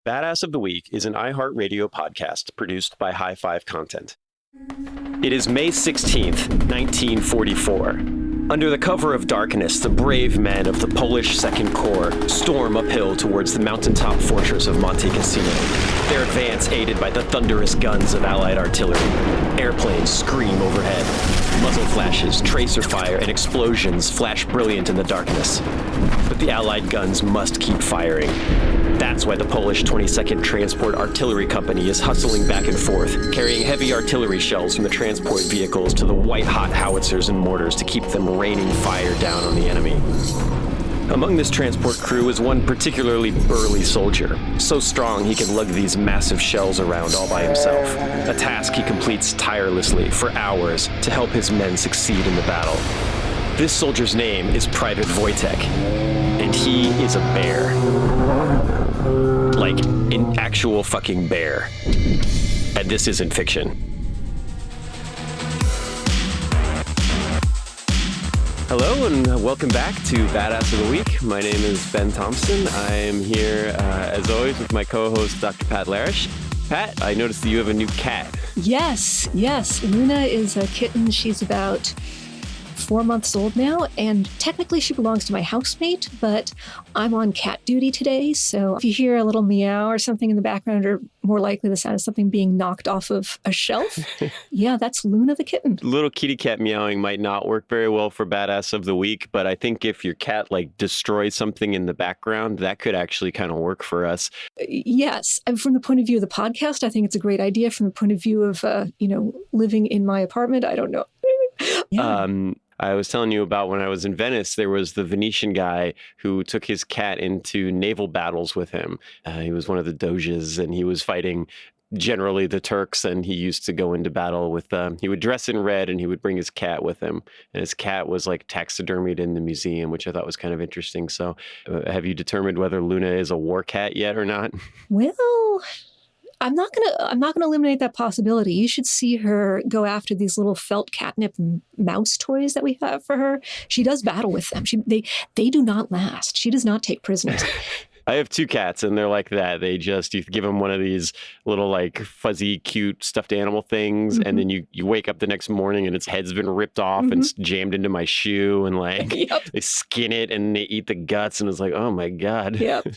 Badass of the Week is an iHeartRadio podcast produced by High Five Content. It is May 16th, 1944. Under the cover of darkness, the brave men of the Polish Second Corps storm uphill towards the mountaintop fortress of Monte Cassino. Their advance aided by the thunderous guns of Allied artillery. Airplanes scream overhead. Muzzle flashes, tracer fire, and explosions flash brilliant in the darkness. But the Allied guns must keep firing. That's why the Polish 22nd Transport Artillery Company is hustling back and forth, carrying heavy artillery shells from the transport vehicles to the white-hot howitzers and mortars to keep them raining fire down on the enemy. Among this transport crew is one particularly burly soldier, so strong he can lug these massive shells around all by himself, a task he completes tirelessly for hours to help his men succeed in the battle. This soldier's name is Private Voytek, and he is a bear. Like an actual fucking bear. And this isn't fiction. Hello and welcome back to Badass of the Week. My name is Ben Thompson. I am here, as always, with my co-host, Dr. Pat Larash. Pat, I noticed that you have a new cat. Yes. Luna is a kitten. She's about 4 months old now, and technically she belongs to my housemate, but I'm on cat duty today, so if you hear a little meow or something in the background, or more likely the sound of something being knocked off of a shelf, yeah, that's Luna the kitten. Little kitty cat meowing might not work very well for Badass of the Week, but I think if your cat destroys something in the background, that could actually kind of work for us. Yes, and from the point of view of the podcast, I think it's a great idea. From the point of view of living in my apartment, I don't know. Yeah. I was telling you about when I was in Venice, there was the Venetian guy who took his cat into naval battles with him. He was one of the Doges, and he was fighting generally the Turks, and he used to go into battle with he would dress in red, and he would bring his cat with him. And his cat was taxidermied in the museum, which I thought was kind of interesting. So have you determined whether Luna is a war cat yet or not? Well, I'm not gonna eliminate that possibility. You should see her go after these little felt catnip mouse toys that we have for her. She does battle with them. They do not last. She does not take prisoners. I have two cats, and they're like that. You give them one of these little fuzzy, cute stuffed animal things, and then you wake up the next morning and its head's been ripped off and it's jammed into my shoe, and Yep. they skin it and they eat the guts, and it's like, oh my God. Yep.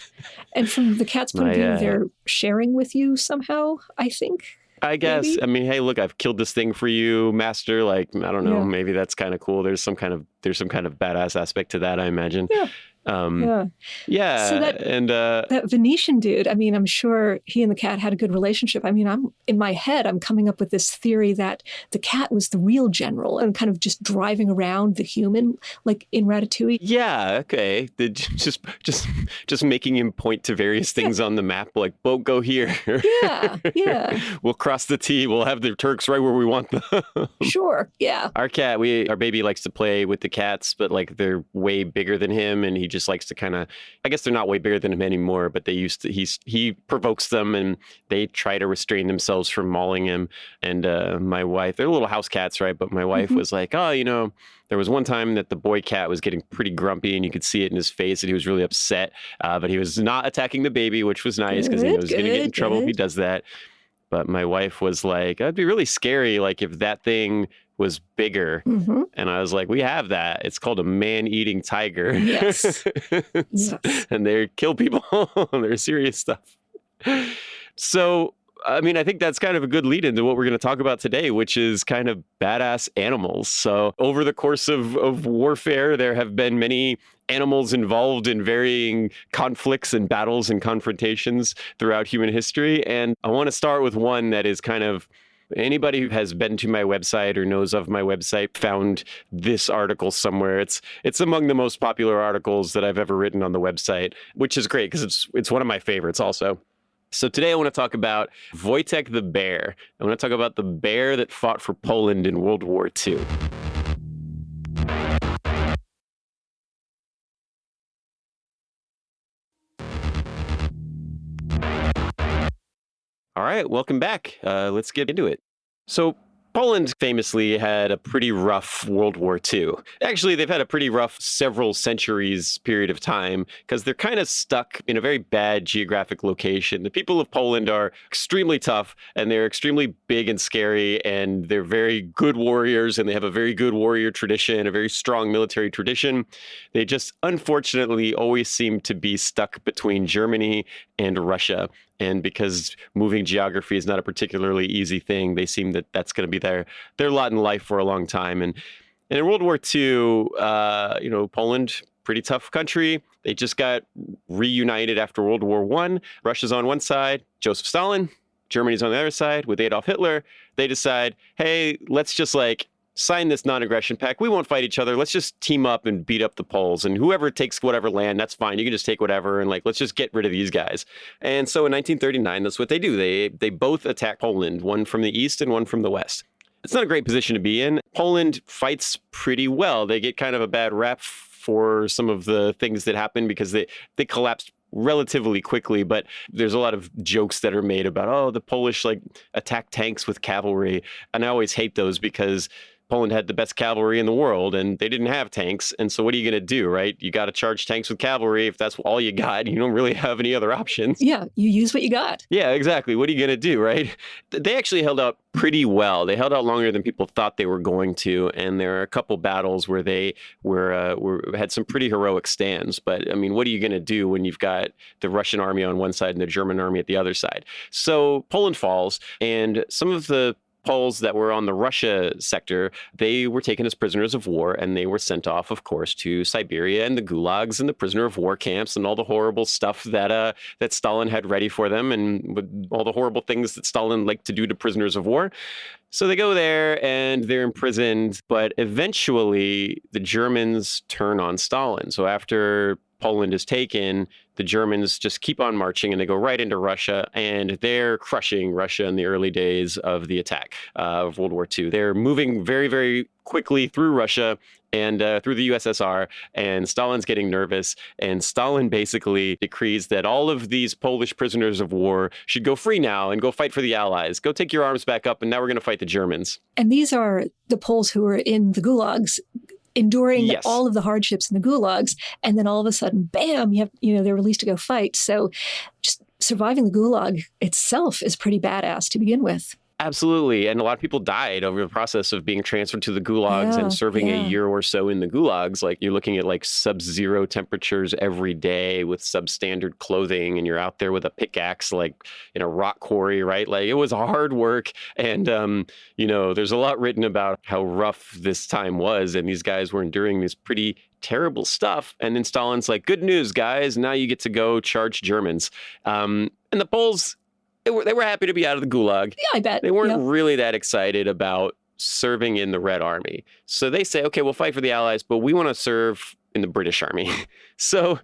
And from the cat's point of view, they're sharing with you somehow, I think. I guess. Maybe? I mean, hey, look, I've killed this thing for you, master. I don't know. Yeah. Maybe that's kind of cool. There's some kind of badass aspect to that, I imagine. Yeah. Yeah. So that Venetian dude, I mean, I'm sure he and the cat had a good relationship. I mean, in my head, I'm coming up with this theory that the cat was the real general and kind of just driving around the human, like in Ratatouille. Yeah. Okay. Just making him point to various things on the map, boat, go here. Yeah. We'll cross the T. We'll have the Turks right where we want them. Sure. Yeah. Our baby likes to play with the cats, but they're way bigger than him, and he just likes to I guess they're not way bigger than him anymore, but he provokes them, and they try to restrain themselves from mauling him. And my wife, they're little house cats, right? But my wife was like, there was one time that the boy cat was getting pretty grumpy, and you could see it in his face, and he was really upset. But he was not attacking the baby, which was nice because he knows he's going to get in trouble if he does that. But my wife was like, that'd be really scary, if that thing was bigger. And I was like, we have that. It's called a man-eating tiger. Yes. And they kill people. They're serious stuff. So, I mean, I think that's kind of a good lead into what we're going to talk about today, which is kind of badass animals. So over the course of warfare, there have been many animals involved in varying conflicts and battles and confrontations throughout human history. And I want to start with one that is kind of, anybody who has been to my website or knows of my website found this article somewhere. It's among the most popular articles that I've ever written on the website, which is great because it's one of my favorites also. So today I want to talk about Voytek the Bear. I want to talk about the bear that fought for Poland in World War II. All right, welcome back. Let's get into it. So Poland famously had a pretty rough World War II. Actually, they've had a pretty rough several centuries period of time because they're kind of stuck in a very bad geographic location. The people of Poland are extremely tough and they're extremely big and scary, and they're very good warriors, and they have a very good warrior tradition, a very strong military tradition. They just unfortunately always seem to be stuck between Germany and Russia. And because moving geography is not a particularly easy thing, they seem that that's going to be their lot in life for a long time. And in World War II, Poland, pretty tough country. They just got reunited after World War I. Russia's on one side, Joseph Stalin. Germany's on the other side with Adolf Hitler. They decide, hey, let's just sign this non-aggression pact. We won't fight each other. Let's just team up and beat up the Poles. And whoever takes whatever land, that's fine. You can just take whatever. And let's just get rid of these guys. And so in 1939, that's what they do. They both attack Poland, one from the east and one from the west. It's not a great position to be in. Poland fights pretty well. They get kind of a bad rap for some of the things that happen because they collapsed relatively quickly, but there's a lot of jokes that are made about, the Polish attack tanks with cavalry. And I always hate those because Poland had the best cavalry in the world and they didn't have tanks. And so what are you going to do, right? You got to charge tanks with cavalry. If that's all you got, you don't really have any other options. Yeah, you use what you got. Yeah, exactly. What are you going to do, right? They actually held out pretty well. They held out longer than people thought they were going to. And there are a couple battles where they had some pretty heroic stands. But I mean, what are you going to do when you've got the Russian army on one side and the German army at the other side? So Poland falls, and some of the Poles that were on the Russia sector, they were taken as prisoners of war, and they were sent off, of course, to Siberia and the gulags and the prisoner of war camps and all the horrible stuff that Stalin had ready for them, and with all the horrible things that Stalin liked to do to prisoners of war. So they go there and they're imprisoned, but eventually the Germans turn on Stalin. So after Poland is taken, the Germans just keep on marching and they go right into Russia, and they're crushing Russia in the early days of the attack of World War II. They're moving very, very quickly through Russia and through the USSR, and Stalin's getting nervous, and Stalin basically decrees that all of these Polish prisoners of war should go free now and go fight for the Allies. Go take your arms back up, and now we're going to fight the Germans. And these are the Poles who are in the gulags, enduring Yes. all of the hardships in the gulags, and then all of a sudden, bam, they're released to go fight. So just surviving the gulag itself is pretty badass to begin with. Absolutely. And a lot of people died over the process of being transferred to the gulags and serving a year or so in the gulags. You're looking at sub-zero temperatures every day with substandard clothing, and you're out there with a pickaxe in a rock quarry, right? It was hard work. And, there's a lot written about how rough this time was, and these guys were enduring this pretty terrible stuff. And then Stalin's like, good news, guys. Now you get to go charge Germans. And the Poles, they were happy to be out of the gulag. Yeah, I bet. They weren't really that excited about serving in the Red Army. So they say, okay, we'll fight for the Allies, but we want to serve in the British Army. So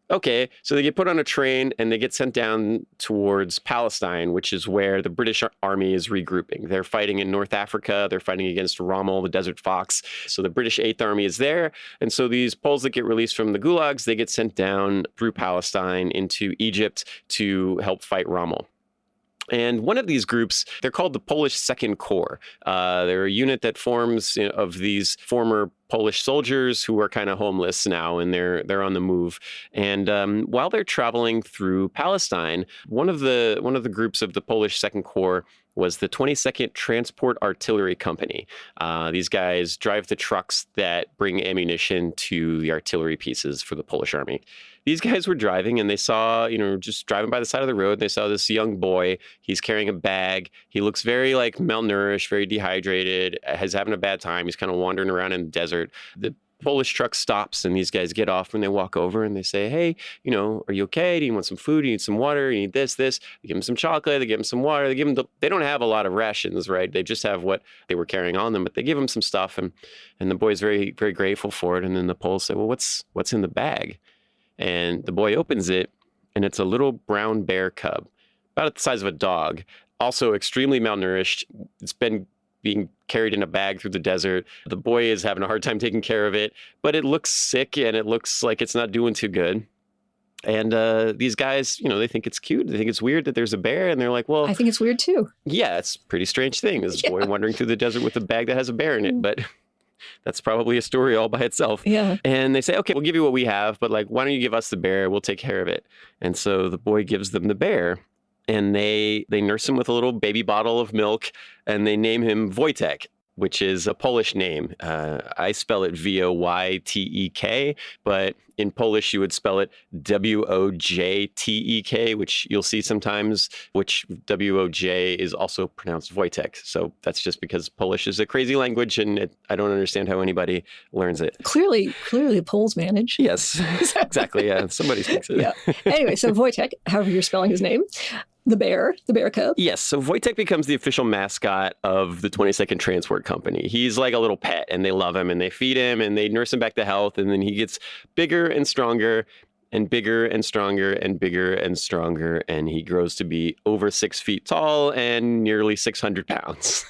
they get put on a train and they get sent down towards Palestine, which is where the British Army is regrouping. They're fighting in North Africa. They're fighting against Rommel, the Desert Fox. So the British 8th Army is there. And so these Poles that get released from the gulags, they get sent down through Palestine into Egypt to help fight Rommel. And one of these groups, they're called the Polish Second Corps. They're a unit that forms of these former Polish soldiers who are kind of homeless now, and they're on the move. And while they're traveling through Palestine, one of the groups of the Polish Second Corps was the 22nd Transport Artillery Company. These guys drive the trucks that bring ammunition to the artillery pieces for the Polish army. These guys were driving, and they saw, just driving by the side of the road, they saw this young boy. He's carrying a bag. He looks very malnourished, very dehydrated, is having a bad time. He's kind of wandering around in the desert. The Polish truck stops, and these guys get off and they walk over and they say, hey, are you okay? Do you want some food? Do you need some water? You need this? They give him some chocolate. They give him some water. They don't have a lot of rations, right? They just have what they were carrying on them, but they give him some stuff, and the boy's very, very grateful for it. And then the Poles say, well, what's in the bag? And the boy opens it, and it's a little brown bear cub, about the size of a dog, also extremely malnourished. It's been being carried in a bag through the desert. The boy is having a hard time taking care of it, but it looks sick and it looks like it's not doing too good. And these guys, they think it's cute. They think it's weird that there's a bear. And they're like, well, I think it's weird too. yeah, it's a pretty strange thing. This boy wandering through the desert with a bag that has a bear in it. But that's probably a story all by itself. Yeah. And they say, okay, we'll give you what we have, but like, why don't you give us the bear? We'll take care of it. And so the boy gives them the bear, and they nurse him with a little baby bottle of milk, and they name him Voytek, which is a Polish name. I spell it Voytek, but in Polish you would spell it Wojtek, which you'll see sometimes, which Woj is also pronounced Voytek. So that's just because Polish is a crazy language, and I don't understand how anybody learns it. Clearly the Poles manage. Yes, exactly. Yeah, somebody speaks it. Yeah. Anyway, so Voytek, however you're spelling his name, the bear cub. Yes, so Voytek becomes the official mascot of the 22nd Transport Company. He's like a little pet, and they love him, and they feed him, and they nurse him back to health, and then he gets bigger and stronger, and bigger and stronger, and bigger and stronger, and he grows to be over 6 feet tall and nearly 600 pounds.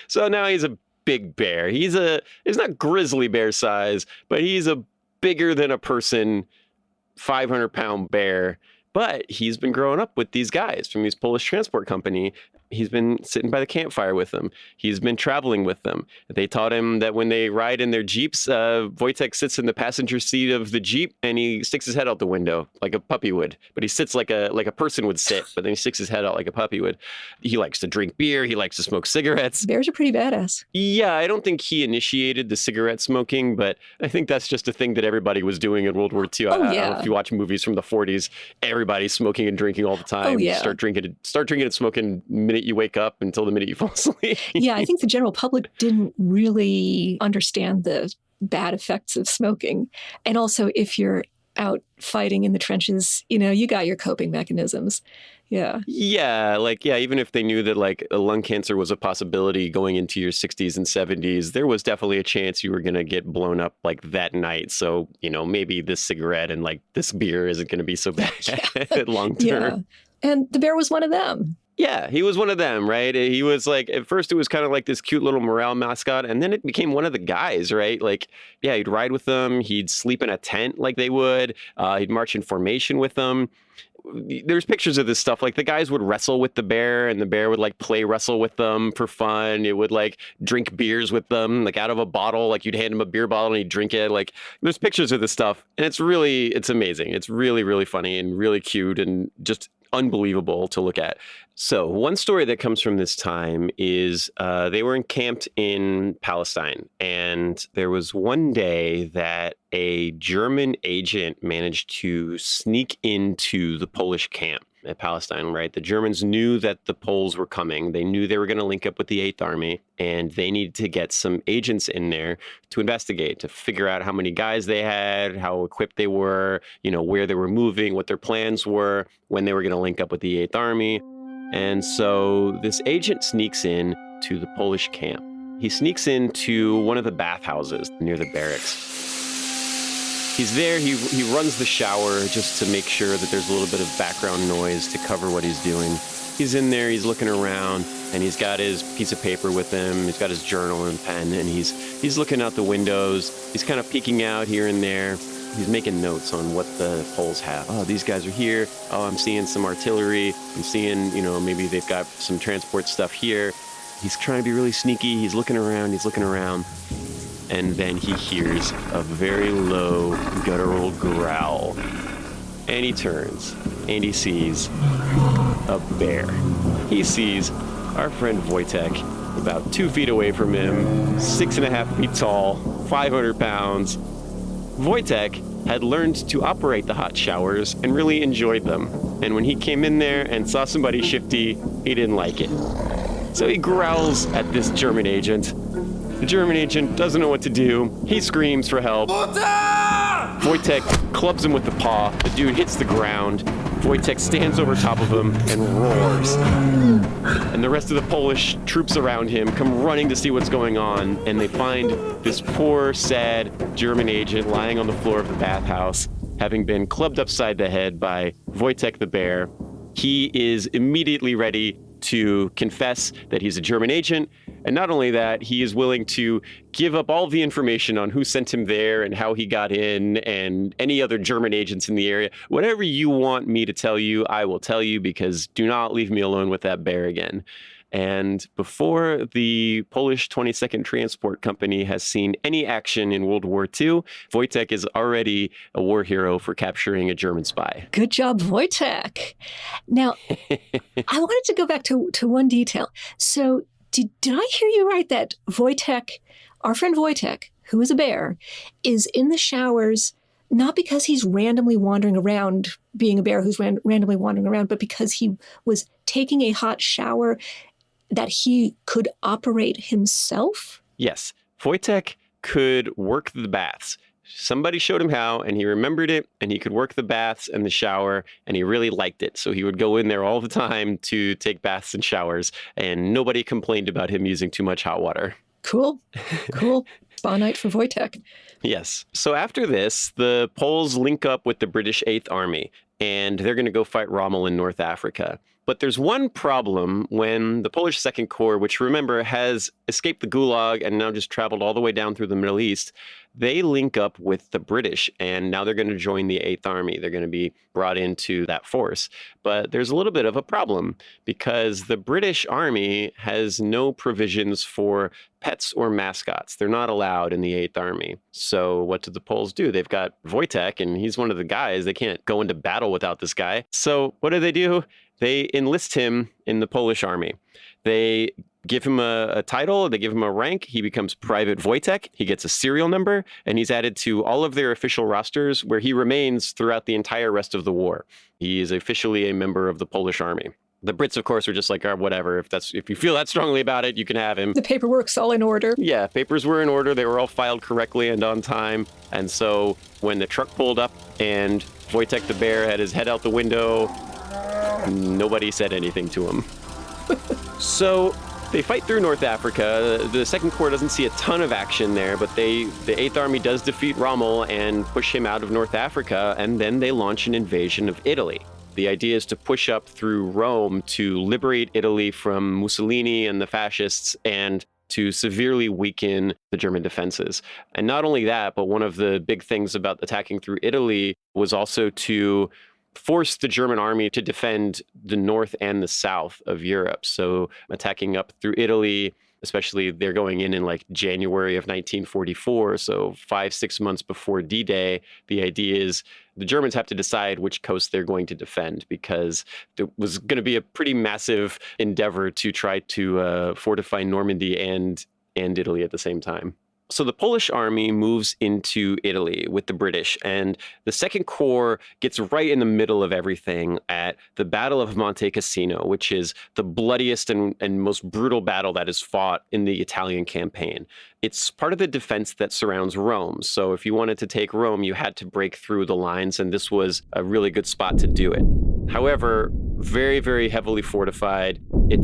So now he's a big bear. He's not grizzly bear size, but he's a bigger than a person, 500-pound bear. But he's been growing up with these guys from his Polish transport company. He's been sitting by the campfire with them. He's been traveling with them. They taught him that when they ride in their Jeeps, Voytek sits in the passenger seat of the Jeep and he sticks his head out the window like a puppy would. But he sits like a person would sit, but then he sticks his head out like a puppy would. He likes to drink beer. He likes to smoke cigarettes. Bears are pretty badass. Yeah, I don't think he initiated the cigarette smoking, but I think that's just a thing that everybody was doing in World War II. Oh, I don't know if you watch movies from the 40s, everybody's smoking and drinking all the time. Oh, yeah. Start drinking and smoking the minute you wake up until the minute you fall asleep. Yeah, I think the general public didn't really understand the bad effects of smoking. And also, if you're out fighting in the trenches, you got your coping mechanisms. Yeah. Yeah, even if they knew that lung cancer was a possibility going into your 60s and 70s, there was definitely a chance you were going to get blown up that night. So, maybe this cigarette and this beer isn't going to be so bad long term. Yeah. And the bear was one of them. Yeah, he was one of them, right? He was at first it was kind of like this cute little morale mascot, and then it became one of the guys, right? He'd ride with them, he'd sleep in a tent like they would, he'd march in formation with them. There's pictures of this stuff. The guys would wrestle with the bear, and the bear would play wrestle with them for fun. It would drink beers with them, out of a bottle. You'd hand him a beer bottle and he'd drink it. There's pictures of this stuff, and it's amazing. It's really, really funny and really cute and just unbelievable to look at. So one story that comes from this time is they were encamped in Palestine, and there was one day that a German agent managed to sneak into the Polish camp at Palestine, right? The Germans knew that the Poles were coming. They knew they were going to link up with the 8th Army, and they needed to get some agents in there to investigate, to figure out how many guys they had, how equipped they were, where they were moving, what their plans were, when they were going to link up with the 8th Army. And so this agent sneaks in to the Polish camp. He sneaks into one of the bathhouses near the barracks. He's there, he runs the shower just to make sure that there's a little bit of background noise to cover what he's doing. He's in there, he's looking around, and he's got his piece of paper with him, he's got his journal and pen, and he's looking out the windows, he's kind of peeking out here and there. He's making notes on what the Poles have. Oh, these guys are here. Oh, I'm seeing some artillery. I'm seeing, maybe they've got some transport stuff here. He's trying to be really sneaky. He's looking around. And then he hears a very low, guttural growl. And he turns, and he sees a bear. He sees our friend Voytek about 2 feet away from him, 6.5 feet tall, 500 pounds. Voytek had learned to operate the hot showers and really enjoyed them. And when he came in there and saw somebody shifty, he didn't like it. So he growls at this German agent. The German agent doesn't know what to do. He screams for help. Voytek clubs him with the paw. The dude hits the ground. Voytek stands over top of him and roars. And the rest of the Polish troops around him come running to see what's going on, and they find this poor, sad German agent lying on the floor of the bathhouse, having been clubbed upside the head by Voytek the bear. He is immediately ready to confess that he's a German agent, And not only that, he is willing to give up all the information on who sent him there and how he got in and any other German agents in the area. Whatever you want me to tell you, I will tell you, because do not leave me alone with that bear again. And before the Polish 22nd Transport Company has seen any action in World War II, Voytek is already a war hero for capturing a German spy. Good job, Voytek. Now, I wanted to go back to one detail. So did I hear you right that Voytek, our friend Voytek, who is a bear, is in the showers not because he's randomly wandering around, being a bear who's randomly wandering around, but because he was taking a hot shower that he could operate himself? Yes. Voytek could work the baths. Somebody showed him how, and he remembered it, and he could work the baths and the shower, and he really liked it. So he would go in there all the time to take baths and showers, and nobody complained about him using too much hot water. Cool. Spa night for Voytek. Yes. So after this, the Poles link up with the British 8th Army, and they're going to go fight Rommel in North Africa. But there's one problem when the Polish Second Corps, which remember has escaped the Gulag and now just traveled all the way down through the Middle East, they link up with the British, and now they're going to join the 8th Army. They're going to be brought into that force. But there's a little bit of a problem because the British Army has no provisions for pets or mascots. They're not allowed in the 8th Army. So what do the Poles do? They've got Voytek, and he's one of the guys. They can't go into battle without this guy. So what do? They enlist him in the Polish army. They give him a title, they give him a rank. He becomes Private Voytek. He gets a serial number, and he's added to all of their official rosters, where he remains throughout the entire rest of the war. He is officially a member of the Polish army. The Brits, of course, are just like, oh, whatever. If you feel that strongly about it, you can have him. The paperwork's all in order. Yeah, papers were in order. They were all filed correctly and on time. And so when the truck pulled up and Voytek the bear had his head out the window, nobody said anything to him. So they fight through North Africa. The Second Corps doesn't see a ton of action there, but the 8th Army does defeat Rommel and push him out of North Africa, and then they launch an invasion of Italy. The idea is to push up through Rome to liberate Italy from Mussolini and the fascists and to severely weaken the German defenses. And not only that, but one of the big things about attacking through Italy was also to force the German army to defend the north and the south of Europe. So attacking up through Italy, especially they're going in like January of 1944, so 5-6 months before D-Day, the idea is the Germans have to decide which coast they're going to defend, because it was going to be a pretty massive endeavor to try to fortify Normandy and Italy at the same time. So the Polish army moves into Italy with the British, and the Second Corps gets right in the middle of everything at the Battle of Monte Cassino, which is the bloodiest and most brutal battle that is fought in the Italian campaign. It's part of the defense that surrounds Rome. So if you wanted to take Rome, you had to break through the lines, and this was a really good spot to do it. However, very, very heavily fortified. It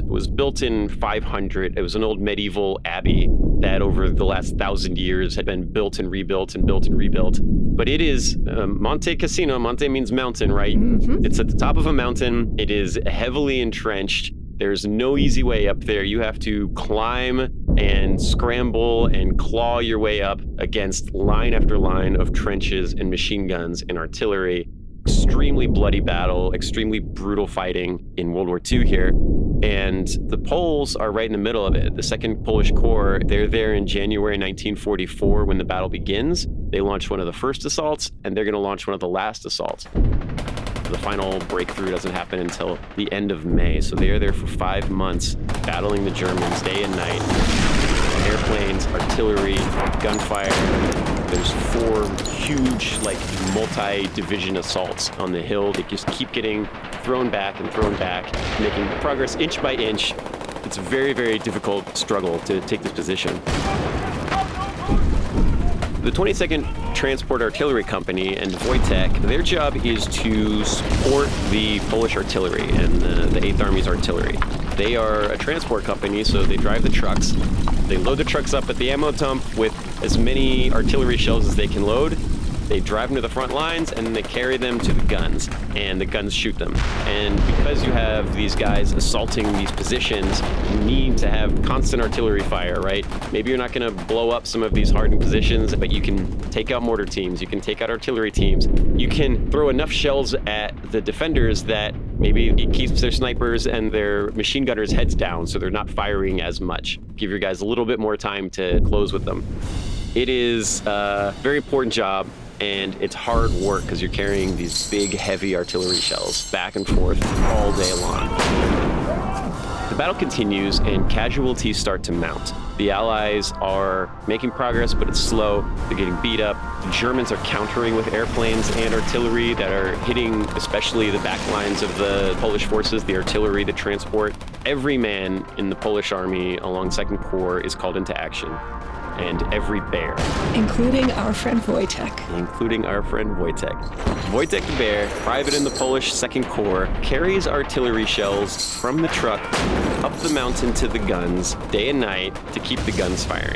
was built in 500. It was an old medieval abbey that over the last 1,000 years had been built and rebuilt and built and rebuilt. But it is Monte Cassino. Monte means mountain, right? Mm-hmm. It's at the top of a mountain. It is heavily entrenched. There's no easy way up there. You have to climb and scramble and claw your way up against line after line of trenches and machine guns and artillery. Extremely bloody battle, extremely brutal fighting in World War II here. And the Poles are right in the middle of it. The Second Polish Corps, they're there in January 1944 when the battle begins. They launch one of the first assaults, and they're going to launch one of the last assaults. The final breakthrough doesn't happen until the end of May. So they are there for 5 months, battling the Germans day and night. Airplanes, artillery, gunfire. There's 4 huge, multi-division assaults on the hill. They just keep getting thrown back, making progress inch by inch. It's a very, very difficult struggle to take this position. The 22nd Transport Artillery Company and Voytek, their job is to support the Polish artillery and the 8th Army's artillery. They are a transport company, so they drive the trucks. They load the trucks up at the ammo dump with as many artillery shells as they can load. They drive them to the front lines, and then they carry them to the guns, and the guns shoot them. And because you have these guys assaulting these positions, you need to have constant artillery fire, right? Maybe you're not going to blow up some of these hardened positions, but you can take out mortar teams, you can take out artillery teams, you can throw enough shells at the defenders that maybe it keeps their snipers and their machine gunners' heads down so they're not firing as much. Give your guys a little bit more time to close with them. It is a very important job, and it's hard work because you're carrying these big, heavy artillery shells back and forth all day long. The battle continues, and casualties start to mount. The Allies are making progress, but it's slow. They're getting beat up. The Germans are countering with airplanes and artillery that are hitting especially the back lines of the Polish forces, the artillery, the transport. Every man in the Polish army along 2nd Corps is called into action. And every bear. Including our friend Voytek. Voytek the Bear, private in the Polish 2nd Corps, carries artillery shells from the truck up the mountain to the guns day and night to keep the guns firing.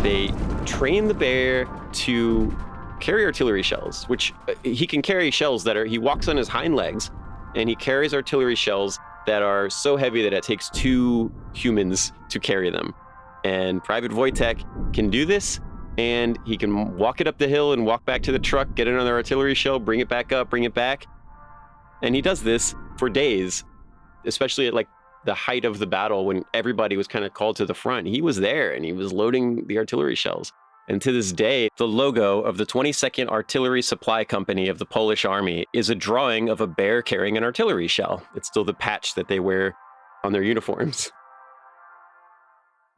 They train the bear to carry artillery shells, which he can carry shells he walks on his hind legs, and he carries artillery shells that are so heavy that it takes 2 humans to carry them. And Private Voytek can do this, and he can walk it up the hill and walk back to the truck, get another artillery shell, bring it back up, bring it back. And he does this for days, especially at like the height of the battle when everybody was kind of called to the front. He was there and he was loading the artillery shells. And to this day, the logo of the 22nd Artillery Supply Company of the Polish Army is a drawing of a bear carrying an artillery shell. It's still the patch that they wear on their uniforms.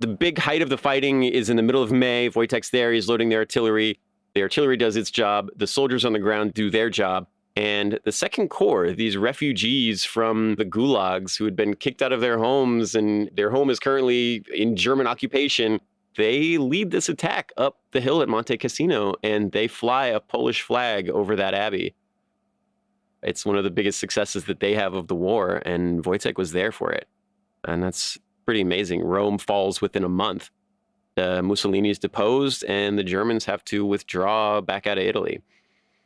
The big height of the fighting is in the middle of May. Voytek's there, he's loading the artillery. The artillery does its job. The soldiers on the ground do their job. And the 2nd Corps, these refugees from the gulags who had been kicked out of their homes and their home is currently in German occupation, they lead this attack up the hill at Monte Cassino, and they fly a Polish flag over that abbey. It's one of the biggest successes that they have of the war, and Voytek was there for it. And that's pretty amazing. Rome falls within a month. Mussolini is deposed, and the Germans have to withdraw back out of Italy.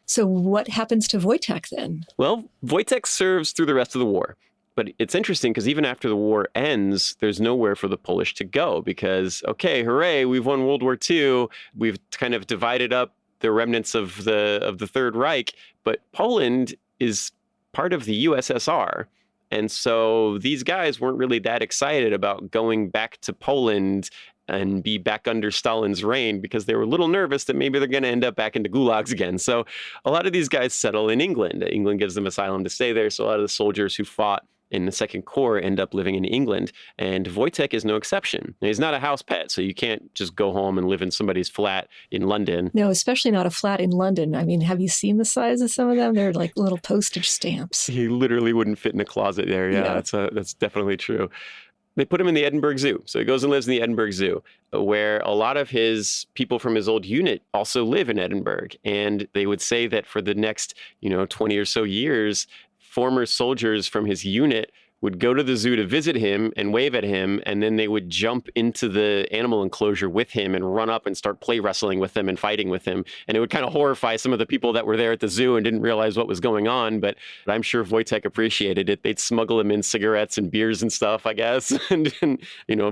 So what happens to Voytek then? Well, Voytek serves through the rest of the war. But it's interesting because even after the war ends, there's nowhere for the Polish to go because, okay, hooray, we've won World War II. We've kind of divided up the remnants of the Third Reich, but Poland is part of the USSR. And so these guys weren't really that excited about going back to Poland and be back under Stalin's reign because they were a little nervous that maybe they're going to end up back into gulags again. So a lot of these guys settle in England. England gives them asylum to stay there. So a lot of the soldiers who fought in the 2nd Corps end up living in England, and Voytek is no exception. Now, he's not a house pet, so you can't just go home and live in somebody's flat in London. No, especially not a flat in London. I mean, have you seen the size of some of them? They're like little postage stamps. He literally wouldn't fit in a closet there. Yeah. That's definitely true. They put him in the Edinburgh Zoo. So he goes and lives in the Edinburgh Zoo, where a lot of his people from his old unit also live in Edinburgh. And they would say that for the next, 20 or so years, former soldiers from his unit would go to the zoo to visit him and wave at him, and then they would jump into the animal enclosure with him and run up and start play wrestling with him and fighting with him. And it would kind of horrify some of the people that were there at the zoo and didn't realize what was going on, but I'm sure Voytek appreciated it. They'd smuggle him in cigarettes and beers and stuff, I guess. and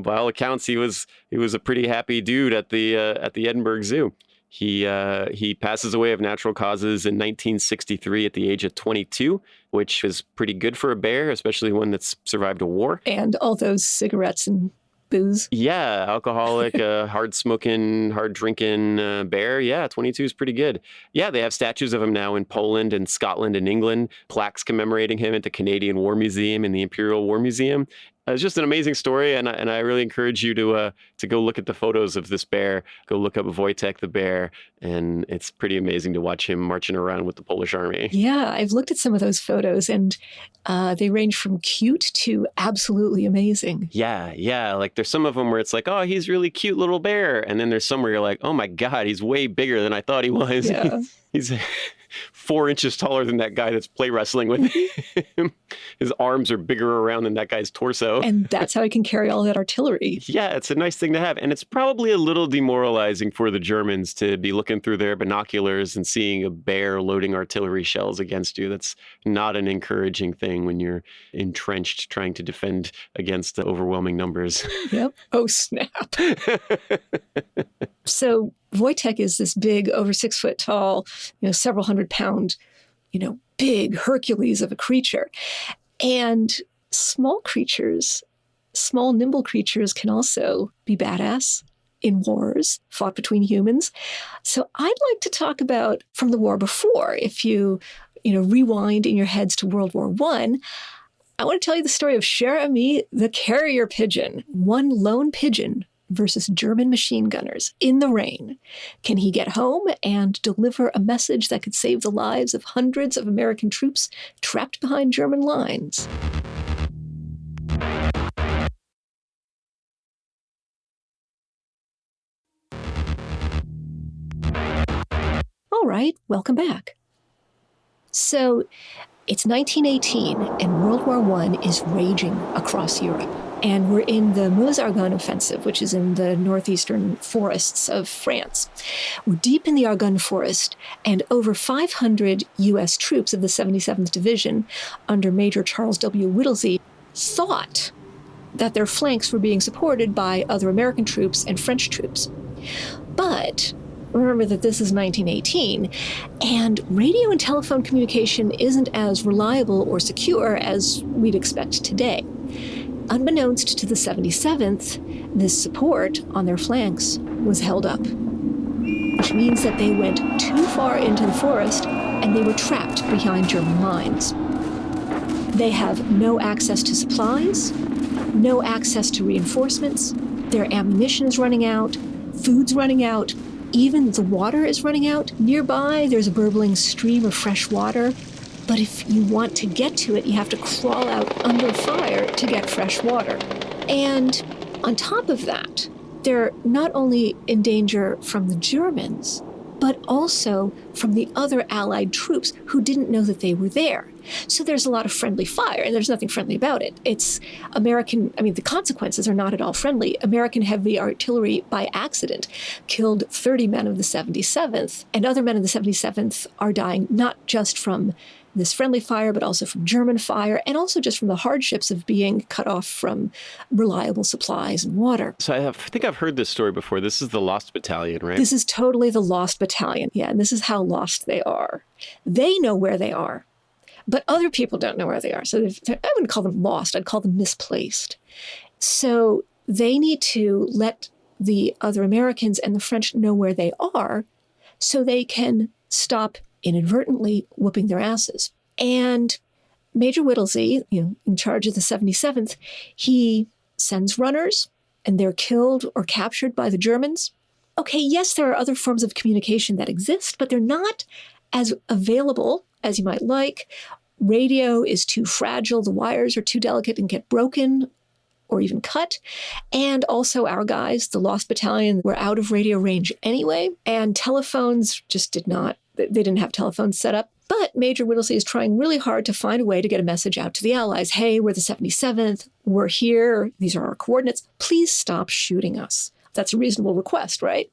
by all accounts, he was a pretty happy dude at the Edinburgh Zoo. He passes away of natural causes in 1963 at the age of 22, which is pretty good for a bear, especially one that's survived a war. And all those cigarettes and booze. Yeah, alcoholic, hard smoking, hard drinking bear. Yeah, 22 is pretty good. Yeah, they have statues of him now in Poland and Scotland and England, plaques commemorating him at the Canadian War Museum and the Imperial War Museum. It's just an amazing story, and I really encourage you to go look at the photos of this bear. Go look up Voytek the Bear, and it's pretty amazing to watch him marching around with the Polish army. Yeah, I've looked at some of those photos, and they range from cute to absolutely amazing. Yeah. Like there's some of them where it's like, oh, he's really cute little bear, and then there's some where you're like, oh my God, he's way bigger than I thought he was. Yeah. 4 inches taller than that guy that's play wrestling with him. His arms are bigger around than that guy's torso. And that's how he can carry all that artillery. Yeah, it's a nice thing to have. And it's probably a little demoralizing for the Germans to be looking through their binoculars and seeing a bear loading artillery shells against you. That's not an encouraging thing when you're entrenched trying to defend against the overwhelming numbers. Yep. Oh, snap. So Voytek is this big, over 6 foot tall, several 100-pound, big Hercules of a creature. And small creatures, small, nimble creatures can also be badass in wars fought between humans. So I'd like to talk about from the war before. If you rewind in your heads to World War I want to tell you the story of Cher Ami, the carrier pigeon, one lone pigeon versus German machine gunners in the rain. Can he get home and deliver a message that could save the lives of hundreds of American troops trapped behind German lines? All right, welcome back. So it's 1918 and World War I is raging across Europe. And we're in the Meuse-Argonne offensive, which is in the northeastern forests of France. We're deep in the Argonne forest, and over 500 U.S. troops of the 77th Division under Major Charles W. Whittlesey thought that their flanks were being supported by other American troops and French troops. But remember that this is 1918, and radio and telephone communication isn't as reliable or secure as we'd expect today. Unbeknownst to the 77th, this support on their flanks was held up, which means that they went too far into the forest and they were trapped behind German lines. They have no access to supplies, no access to reinforcements, their ammunition is running out, food's running out, even the water is running out. Nearby, there's a burbling stream of fresh water. But if you want to get to it, you have to crawl out under fire to get fresh water. And on top of that, they're not only in danger from the Germans, but also from the other Allied troops who didn't know that they were there. So there's a lot of friendly fire, and there's nothing friendly about it. It's the consequences are not at all friendly. American heavy artillery, by accident, killed 30 men of the 77th, and other men of the 77th are dying not just from this friendly fire, but also from German fire, and also just from the hardships of being cut off from reliable supplies and water. So I think I've heard this story before. This is the Lost Battalion, right? This is totally the Lost Battalion. Yeah, and this is how lost they are. They know where they are, but other people don't know where they are. So I wouldn't call them lost. I'd call them misplaced. So they need to let the other Americans and the French know where they are so they can stop inadvertently whooping their asses. And Major Whittlesey, in charge of the 77th, he sends runners and they're killed or captured by the Germans. Okay, yes, there are other forms of communication that exist, but they're not as available as you might like. Radio is too fragile. The wires are too delicate and get broken or even cut. And also our guys, the Lost Battalion, were out of radio range anyway. And telephones just they didn't have telephones set up. But Major Whittlesey is trying really hard to find a way to get a message out to the Allies. Hey, we're the 77th. We're here. These are our coordinates. Please stop shooting us. That's a reasonable request, right?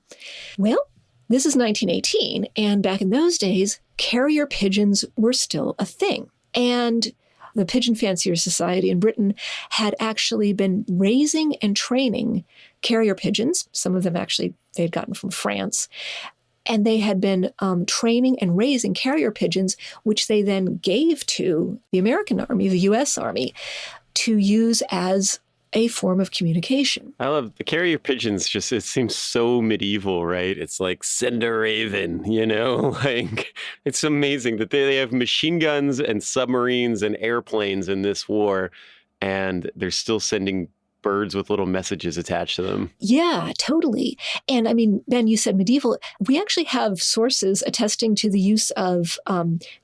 Well, this is 1918. And back in those days, carrier pigeons were still a thing. And the Pigeon Fanciers Society in Britain had actually been raising and training carrier pigeons. Some of them actually they'd gotten from France. And they had been training and raising carrier pigeons, which they then gave to the American Army, the U.S. Army, to use as a form of communication. I love the carrier pigeons. It seems so medieval, right? It's like send a raven, like it's amazing that they have machine guns and submarines and airplanes in this war, and they're still sending birds with little messages attached to them. Yeah, totally. And Ben, you said medieval. We actually have sources attesting to the use of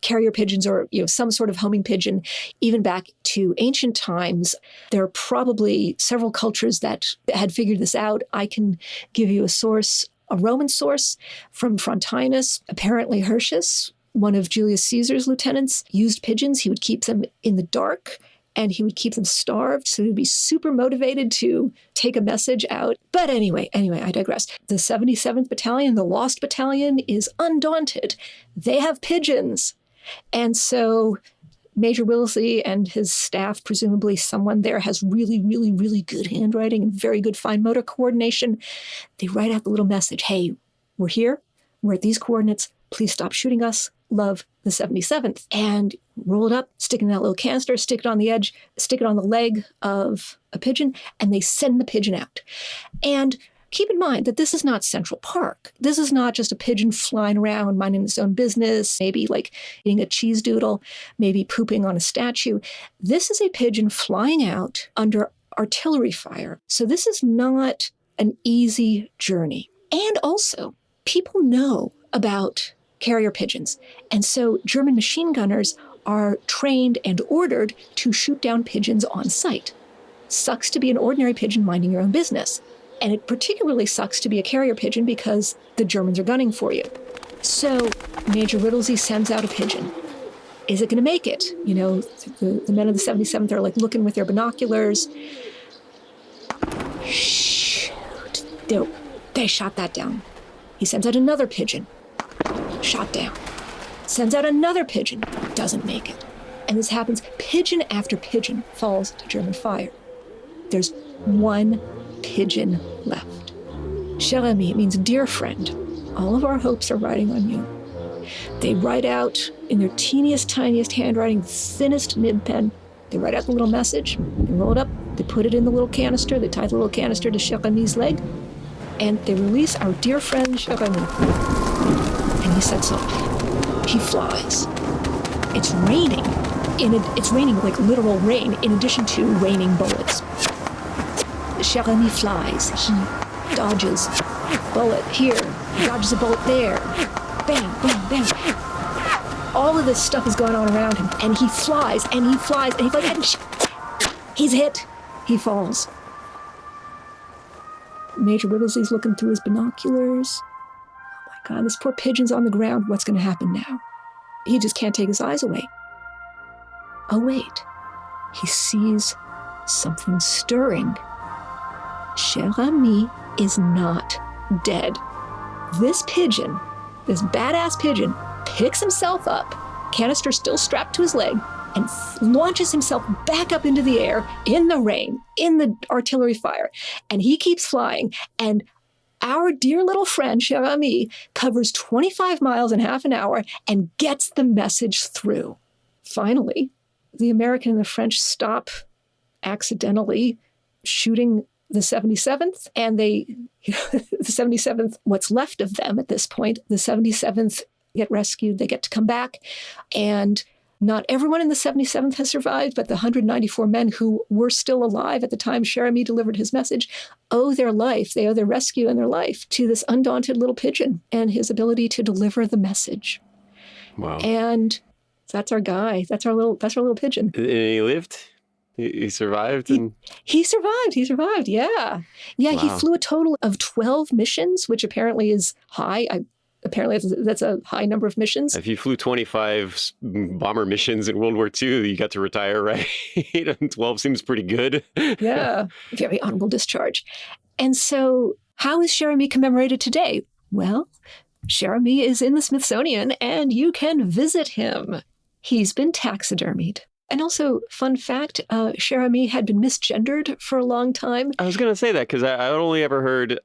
carrier pigeons or some sort of homing pigeon, even back to ancient times. There are probably several cultures that had figured this out. I can give you a Roman source from Frontinus. Apparently Hirtius one of Julius Caesar's lieutenants used pigeons. He would keep them in the dark and he would keep them starved. So he'd be super motivated to take a message out. But anyway, I digress. The 77th Battalion, the Lost Battalion, is undaunted. They have pigeons. And so Major Willesey and his staff, presumably someone there, has really, really, really good handwriting and very good fine motor coordination. They write out the little message, hey, we're here. We're at these coordinates. Please stop shooting us. Love, the 77th. And roll it up, stick it in that little canister, stick it on the edge, stick it on the leg of a pigeon, and they send the pigeon out. And keep in mind that this is not Central Park. This is not just a pigeon flying around, minding its own business, maybe like eating a cheese doodle, maybe pooping on a statue. This is a pigeon flying out under artillery fire. So this is not an easy journey. And also, people know about carrier pigeons. And so German machine gunners are trained and ordered to shoot down pigeons on sight. Sucks to be an ordinary pigeon minding your own business. And it particularly sucks to be a carrier pigeon because the Germans are gunning for you. So Major Whittlesey sends out a pigeon. Is it going to make it? You know, the men of the 77th are like looking with their binoculars. Shoot. They shot that down. He sends out another pigeon. Shot down. Sends out another pigeon. Doesn't make it. And this happens. Pigeon after pigeon falls to German fire. There's one pigeon left. Cher ami, it means dear friend. All of our hopes are riding on you. They write out in their teeniest, tiniest handwriting, thinnest nib pen. They write out the little message. They roll it up. They put it in the little canister. They tie the little canister to Cher ami's leg. And they release our dear friend Cher ami. And he sets off. He flies. It's raining. It's raining like literal rain in addition to raining bullets. Cher ami flies. He dodges a bullet here, dodges a bullet there. Bam, bam, bam. All of this stuff is going on around him, and he flies, and he flies, and he flies, and he's hit. He falls. Major Whittlesey's looking through his binoculars. Oh my God, this poor pigeon's on the ground. What's going to happen now? He just can't take his eyes away. Oh, wait. He sees something stirring. Cher ami is not dead. This pigeon, this badass pigeon, picks himself up, canister still strapped to his leg, and launches himself back up into the air in the rain, in the artillery fire. And he keeps flying. And our dear little friend, Cher ami, covers 25 miles in half an hour and gets the message through. Finally, the American and the French stop accidentally shooting the 77th, and the 77th, what's left of them at this point, the 77th get rescued, they get to come back, and not everyone in the 77th has survived, but the 194 men who were still alive at the time Cher ami delivered his message owe their life, they owe their rescue and their life to this undaunted little pigeon and his ability to deliver the message. Wow. And that's our guy. That's our little pigeon. And he lived? He survived? He survived. Yeah. Yeah, wow. He flew a total of 12 missions, which apparently is high. Apparently that's a high number of missions. If you flew 25 bomber missions in World War II, you got to retire, right? 12 seems pretty good. Yeah, very honorable discharge. And so how is Cher ami commemorated today? Well, Cher ami is in the Smithsonian and you can visit him. He's been taxidermied. And also, fun fact, Cher ami had been misgendered for a long time. I was going to say that because I only ever heard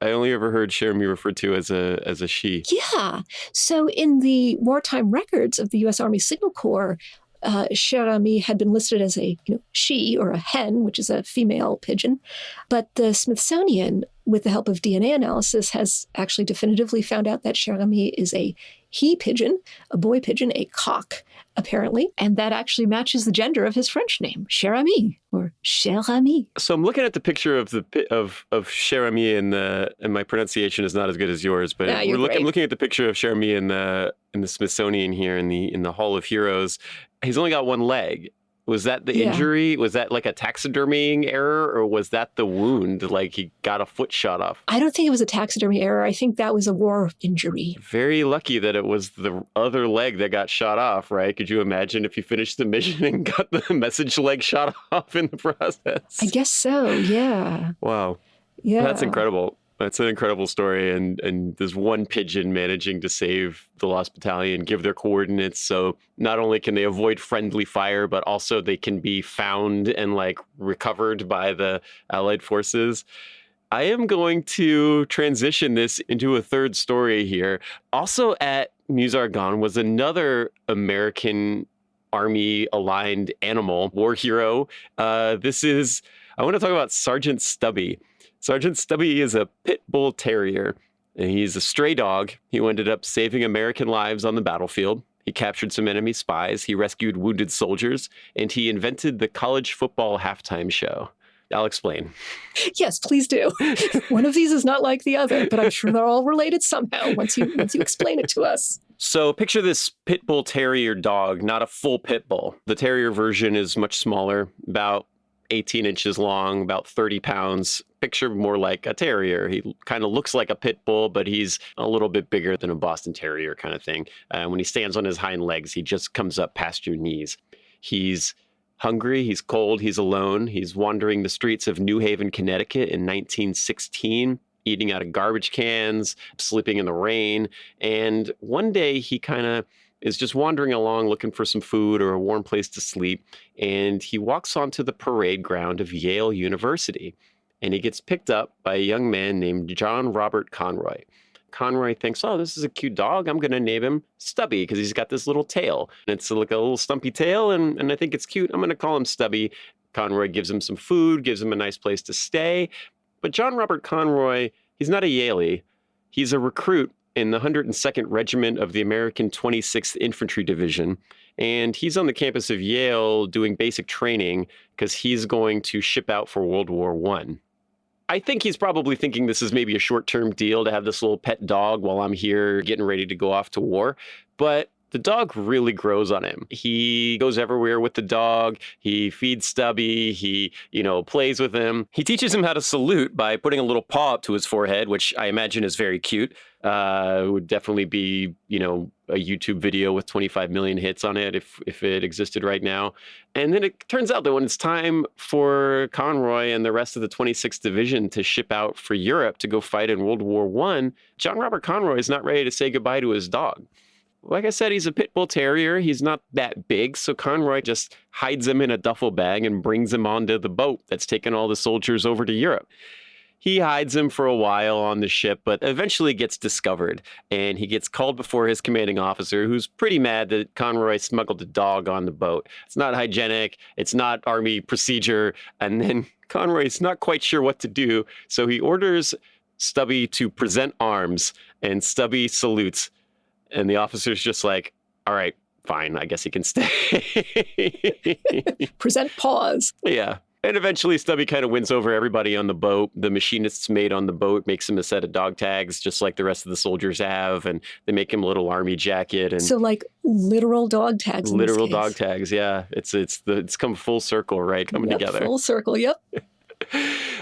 Cher ami referred to as a she. Yeah. So in the wartime records of the U.S. Army Signal Corps, Cher ami had been listed as a she or a hen, which is a female pigeon. But the Smithsonian, with the help of DNA analysis, has actually definitively found out that Cher ami is a he pigeon, a boy pigeon, a cock, apparently. And that actually matches the gender of his French name, Cher ami, or Cher ami. So I'm looking at the picture of Cher ami, and my pronunciation is not as good as yours, but I'm looking at the picture of Cher ami in the Smithsonian here in the Hall of Heroes. He's only got one leg. Was that the Yeah. injury? Was that like a taxidermying error, or was that the wound? Like he got a foot shot off? I don't think it was a taxidermy error. I think that was a war injury. Very lucky that it was the other leg that got shot off, right? Could you imagine if you finished the mission and got the message leg shot off in the process? I guess so, yeah. Wow. Yeah. That's incredible. That's an incredible story. And there's one pigeon managing to save the Lost Battalion, give their coordinates. So not only can they avoid friendly fire, but also they can be found and like recovered by the Allied forces. I am going to transition this into a third story here. Also at Musargan was another American Army aligned animal, war hero. I want to talk about Sergeant Stubby. Sergeant Stubby is a pit bull terrier, and he's a stray dog who ended up saving American lives on the battlefield. He captured some enemy spies, he rescued wounded soldiers, and he invented the college football halftime show. I'll explain. Yes, please do. One of these is not like the other, but I'm sure they're all related somehow once you explain it to us. So picture this pit bull terrier dog, not a full pit bull. The terrier version is much smaller, about 18 inches long, about 30 pounds. Picture more like a terrier. He kind of looks like a pit bull, but he's a little bit bigger than a Boston Terrier kind of thing. When he stands on his hind legs, he just comes up past your knees. He's hungry, he's cold, he's alone. He's wandering the streets of New Haven, Connecticut in 1916, eating out of garbage cans, sleeping in the rain. And one day he kind of is just wandering along looking for some food or a warm place to sleep. And he walks onto the parade ground of Yale University. And he gets picked up by a young man named John Robert Conroy. Conroy thinks, oh, this is a cute dog. I'm going to name him Stubby because he's got this little tail. And it's like a little stumpy tail, and I think it's cute. I'm going to call him Stubby. Conroy gives him some food, gives him a nice place to stay. But John Robert Conroy, he's not a Yalie. He's a recruit in the 102nd Regiment of the American 26th Infantry Division. And he's on the campus of Yale doing basic training because he's going to ship out for World War I think he's probably thinking this is maybe a short-term deal to have this little pet dog while I'm here getting ready to go off to war. But the dog really grows on him. He goes everywhere with the dog. He feeds Stubby. He, plays with him. He teaches him how to salute by putting a little paw up to his forehead, which I imagine is very cute. It would definitely be, a YouTube video with 25 million hits on it if it existed right now. And then it turns out that when it's time for Conroy and the rest of the 26th Division to ship out for Europe to go fight in World War I, John Robert Conroy is not ready to say goodbye to his dog. Like I said, he's a pit bull terrier. He's not that big, so Conroy just hides him in a duffel bag and brings him onto the boat that's taking all the soldiers over to Europe. He hides him for a while on the ship, but eventually gets discovered, and he gets called before his commanding officer, who's pretty mad that Conroy smuggled a dog on the boat. It's not hygienic, it's not Army procedure, and then Conroy's not quite sure what to do, so he orders Stubby to present arms, and Stubby salutes, and the officer's just like, all right, fine, I guess he can stay. Present paws. Yeah. And eventually Stubby kind of wins over everybody on the boat. The machinist's mate on the boat makes him a set of dog tags, just like the rest of the soldiers have. And they make him a little army jacket. And so like literal dog tags. Literal dog tags, yeah. It's come full circle, right? Coming together. Full circle, yep.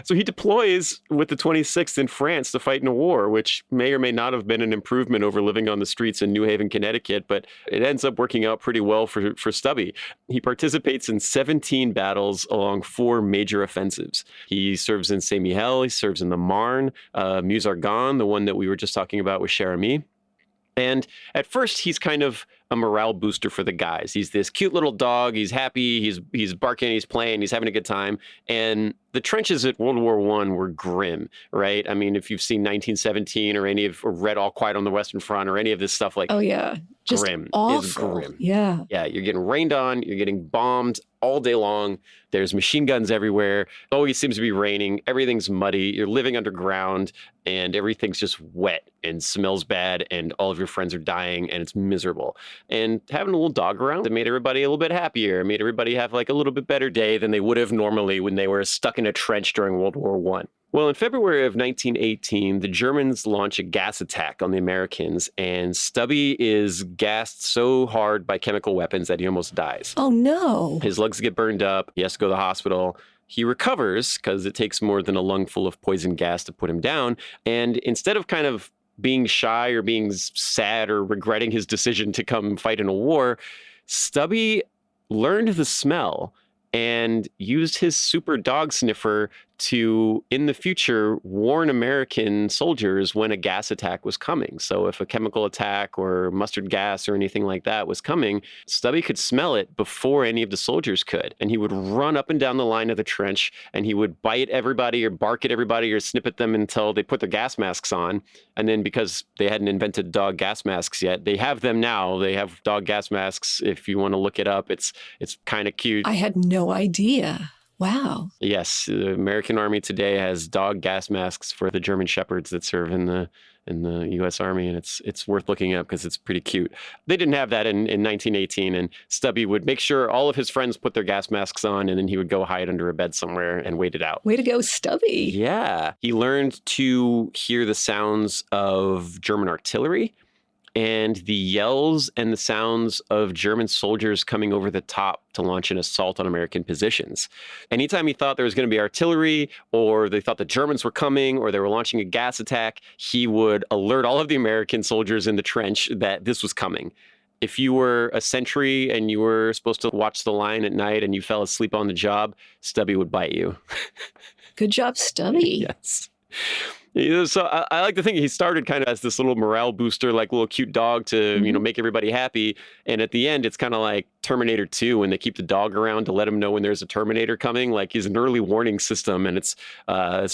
So he deploys with the 26th in France to fight in a war, which may or may not have been an improvement over living on the streets in New Haven, Connecticut, but it ends up working out pretty well for Stubby. He participates in 17 battles along 4 major offensives. He serves in Saint-Mihiel, he serves in the Marne, Musargan, the one that we were just talking about with Cher-Ami. And at first, he's kind of a morale booster for the guys. He's this cute little dog. He's happy. He's barking. He's playing. He's having a good time. And the trenches at World War I were grim, right? I mean, if you've seen 1917 or or read All Quiet on the Western Front or any of this stuff, like, oh yeah, just grim. Awful. Is grim. Yeah. Yeah, you're getting rained on. You're getting bombed all day long. There's machine guns everywhere. Always seems to be raining. Everything's muddy. You're living underground, and everything's just wet and smells bad, and all of your friends are dying, and it's miserable. And having a little dog around, it made everybody a little bit happier. It made everybody have like a little bit better day than they would have normally when they were stuck in a trench during World War I. Well, in February of 1918, the Germans launch a gas attack on the Americans, and Stubby is gassed so hard by chemical weapons that he almost dies. Oh, no. His lungs get burned up. He has to go to the hospital. He recovers because it takes more than a lungful of poison gas to put him down. And instead of kind of being shy or being sad or regretting his decision to come fight in a war, Stubby learned the smell and used his super dog sniffer to, in the future, warn American soldiers when a gas attack was coming. So if a chemical attack or mustard gas or anything like that was coming, Stubby could smell it before any of the soldiers could. And he would run up and down the line of the trench, and he would bite everybody or bark at everybody or snip at them until they put their gas masks on. And then because they hadn't invented dog gas masks yet, they have them now. They have dog gas masks. If you want to look it up, it's kind of cute. I had no idea. Wow. Yes, the American Army today has dog gas masks for the German shepherds that serve in the U.S. Army, and it's worth looking up because it's pretty cute. They didn't have that in 1918, and Stubby would make sure all of his friends put their gas masks on, and then he would go hide under a bed somewhere and wait it out. Way to go, Stubby. Yeah. He learned to hear the sounds of German artillery and the yells and the sounds of German soldiers coming over the top to launch an assault on American positions. Anytime he thought there was going to be artillery, or they thought the Germans were coming, or they were launching a gas attack, he would alert all of the American soldiers in the trench that this was coming. If you were a sentry and you were supposed to watch the line at night and you fell asleep on the job, Stubby would bite you. Good job, Stubby. Yes. So I like to think he started kind of as this little morale booster, like little cute dog to, make everybody happy. And at the end, it's kind of like Terminator 2 when they keep the dog around to let him know when there's a Terminator coming. Like he's an early warning system, and it's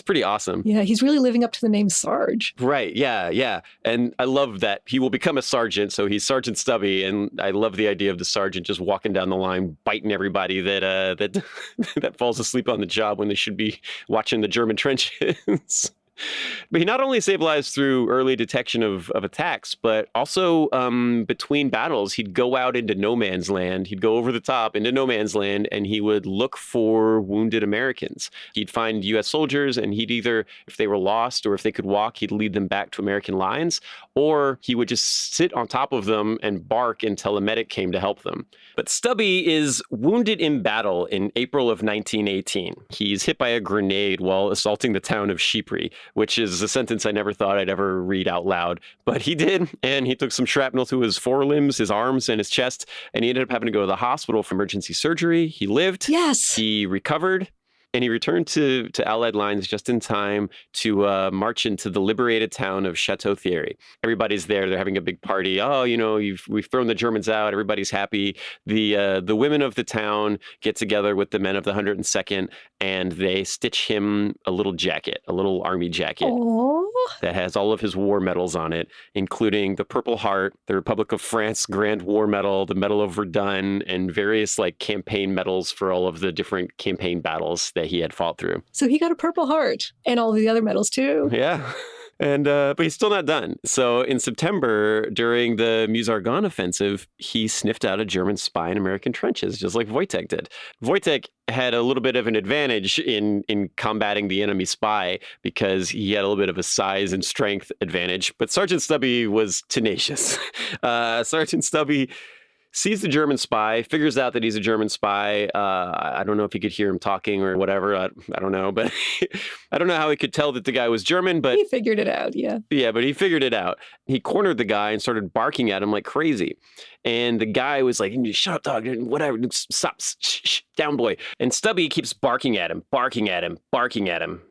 pretty awesome. Yeah, he's really living up to the name Sarge. Right. Yeah. And I love that he will become a sergeant. So he's Sergeant Stubby. And I love the idea of the sergeant just walking down the line, biting everybody that that falls asleep on the job when they should be watching the German trenches. But he not only saved lives through early detection of attacks, but also between battles, he'd go out into no man's land. He'd go over the top into no man's land, and he would look for wounded Americans. He'd find U.S. soldiers, and he'd either, if they were lost or if they could walk, he'd lead them back to American lines, or he would just sit on top of them and bark until a medic came to help them. But Stubby is wounded in battle in April of 1918. He's hit by a grenade while assaulting the town of Chypre, which is a sentence I never thought I'd ever read out loud. But he did, and he took some shrapnel to his forelimbs, his arms, and his chest, and he ended up having to go to the hospital for emergency surgery. He lived. Yes. He recovered. And he returned to Allied lines just in time to march into the liberated town of Chateau Thierry. Everybody's there. They're having a big party. Oh, we've thrown the Germans out. Everybody's happy. The women of the town get together with the men of the 102nd, and they stitch him a little jacket, a little army jacket. Aww. That has all of his war medals on it, including the Purple Heart, the Republic of France Grand War Medal, the Medal of Verdun, and various campaign medals for all of the different campaign battles that he had fought through. So he got a Purple Heart and all the other medals too. Yeah. And but he's still not done. So in September, during the Meuse-Argonne offensive, he sniffed out a German spy in American trenches, just like Voytek did. Voytek had a little bit of an advantage in combating the enemy spy because he had a little bit of a size and strength advantage. But Sergeant Stubby was tenacious. Sergeant Stubby sees the German spy, figures out that he's a German spy. I don't know if he could hear him talking or whatever. I don't know. But I don't know how he could tell that the guy was German. But he figured it out, yeah. Yeah, but he figured it out. He cornered the guy and started barking at him like crazy. And the guy was like, shut up, dog, whatever, stop, shh, down, boy. And Stubby keeps barking at him.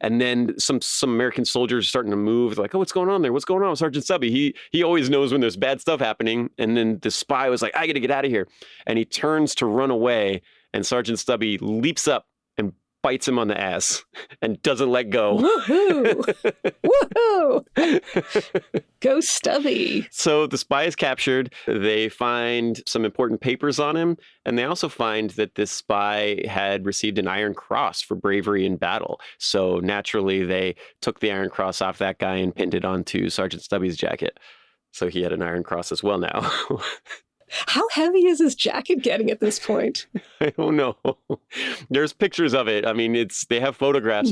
And then some American soldiers starting to move. They're like, oh, what's going on there? What's going on with Sergeant Stubby? He always knows when there's bad stuff happening. And then the spy was like, I got to get out of here. And he turns to run away. And Sergeant Stubby leaps up and bites him on the ass and doesn't let go. Woohoo! Woohoo! Go Stubby. So the spy is captured. They find some important papers on him. And they also find that this spy had received an Iron Cross for bravery in battle. So naturally, they took the Iron Cross off that guy and pinned it onto Sergeant Stubby's jacket. So he had an Iron Cross as well now. How heavy is his jacket getting at this point? I don't know. There's pictures of it. I mean, they have photographs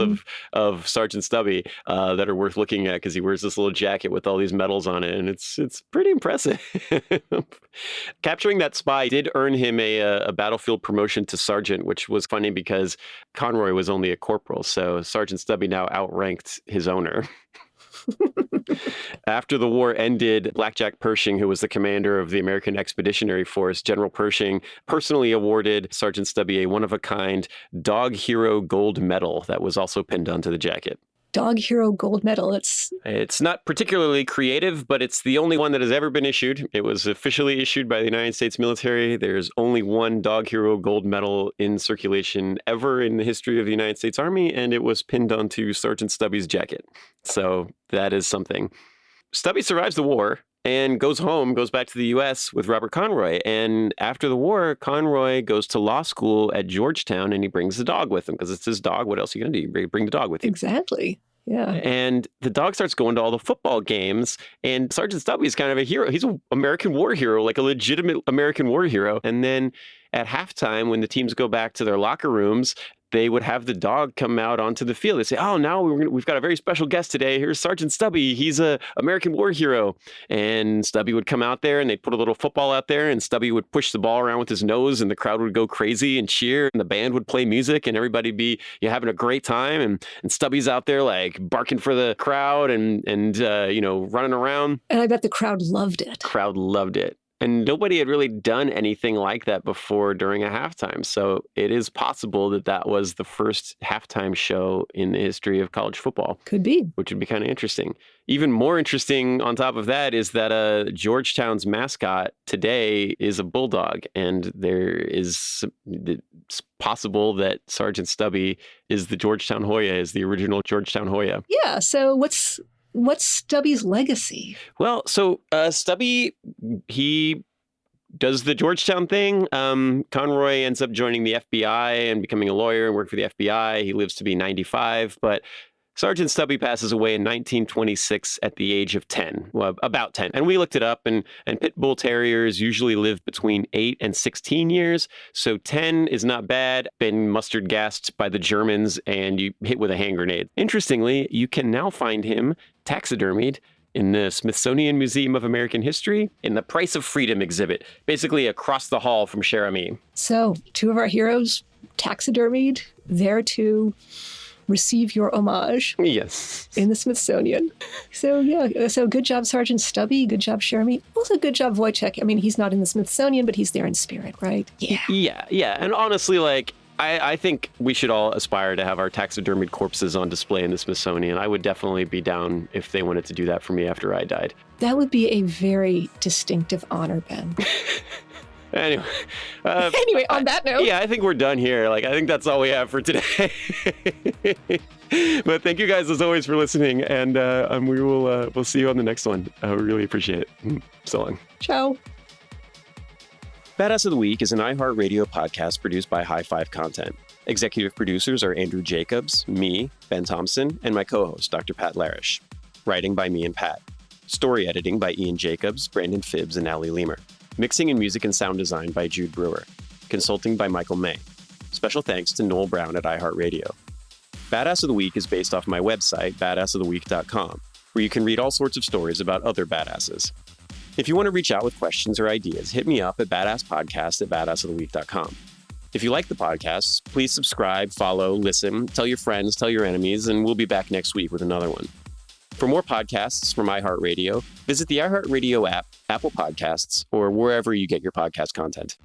of Sergeant Stubby that are worth looking at because he wears this little jacket with all these medals on it, and it's pretty impressive. Capturing that spy did earn him a battlefield promotion to sergeant, which was funny because Conroy was only a corporal, so Sergeant Stubby now outranked his owner. After the war ended, Blackjack Pershing, who was the commander of the American Expeditionary Force, General Pershing, personally awarded Sergeant Stubby a one-of-a-kind Dog Hero Gold Medal that was also pinned onto the jacket. Dog Hero Gold Medal. It's not particularly creative, but it's the only one that has ever been issued. It was officially issued by the United States military. There's only one Dog Hero Gold Medal in circulation ever in the history of the United States Army, and it was pinned onto Sergeant Stubby's jacket. So that is something. Stubby survives the war and goes back to the U.S. with Robert Conroy. And after the war, Conroy goes to law school at Georgetown, and he brings the dog with him because it's his dog. What else are you going to do? You bring the dog with you. Exactly. Yeah. And the dog starts going to all the football games, and Sergeant Stubby is kind of a hero. He's an American war hero, like a legitimate American war hero. And then at halftime, when the teams go back to their locker rooms, they would have the dog come out onto the field. They say, oh, now we've got a very special guest today. Here's Sergeant Stubby. He's a American war hero. And Stubby would come out there, and they'd put a little football out there, and Stubby would push the ball around with his nose, and the crowd would go crazy and cheer, and the band would play music, and everybody be having a great time. And Stubby's out there like barking for the crowd and running around. And I bet the crowd loved it. Crowd loved it. And nobody had really done anything like that before during a halftime. So it is possible that was the first halftime show in the history of college football. Could be. Which would be kind of interesting. Even more interesting on top of that is that Georgetown's mascot today is a bulldog. And it's possible that Sergeant Stubby is the Georgetown Hoya, is the original Georgetown Hoya. Yeah. So what's Stubby's legacy? Well, so Stubby, he does the Georgetown thing. Conroy ends up joining the FBI and becoming a lawyer and work for the FBI. He lives to be 95, but Sergeant Stubby passes away in 1926 at the age of 10, well, about 10. And we looked it up, and pit bull terriers usually live between 8 and 16 years. So 10 is not bad. Been mustard gassed by the Germans, and you hit with a hand grenade. Interestingly, you can now find him taxidermied in the Smithsonian Museum of American History in the Price of Freedom exhibit, basically across the hall from Cher Ami. So 2 of our heroes taxidermied there to receive your homage. Yes. In the Smithsonian. So, yeah. So good job, Sergeant Stubby. Good job, Cher Ami. Also, good job, Voytek. I mean, he's not in the Smithsonian, but he's there in spirit, right? Yeah. Yeah. And honestly, I think we should all aspire to have our taxidermied corpses on display in the Smithsonian. I would definitely be down if they wanted to do that for me after I died. That would be a very distinctive honor, Ben. Anyway, on that note. Yeah, I think we're done here. I think that's all we have for today. But thank you guys as always for listening, and we'll see you on the next one. I really appreciate it. So long. Ciao. Badass of the Week is an iHeartRadio podcast produced by High Five Content. Executive producers are Andrew Jacobs, me, Ben Thompson, and my co-host, Dr. Pat Larash. Writing by me and Pat. Story editing by Ian Jacobs, Brandon Phibbs, and Ali Lemer. Mixing and music and sound design by Jude Brewer. Consulting by Michael May. Special thanks to Noel Brown at iHeartRadio. Badass of the Week is based off my website, badassoftheweek.com, where you can read all sorts of stories about other badasses. If you want to reach out with questions or ideas, hit me up at badasspodcast@badassoftheweek.com. If you like the podcast, please subscribe, follow, listen, tell your friends, tell your enemies, and we'll be back next week with another one. For more podcasts from iHeartRadio, visit the iHeartRadio app, Apple Podcasts, or wherever you get your podcast content.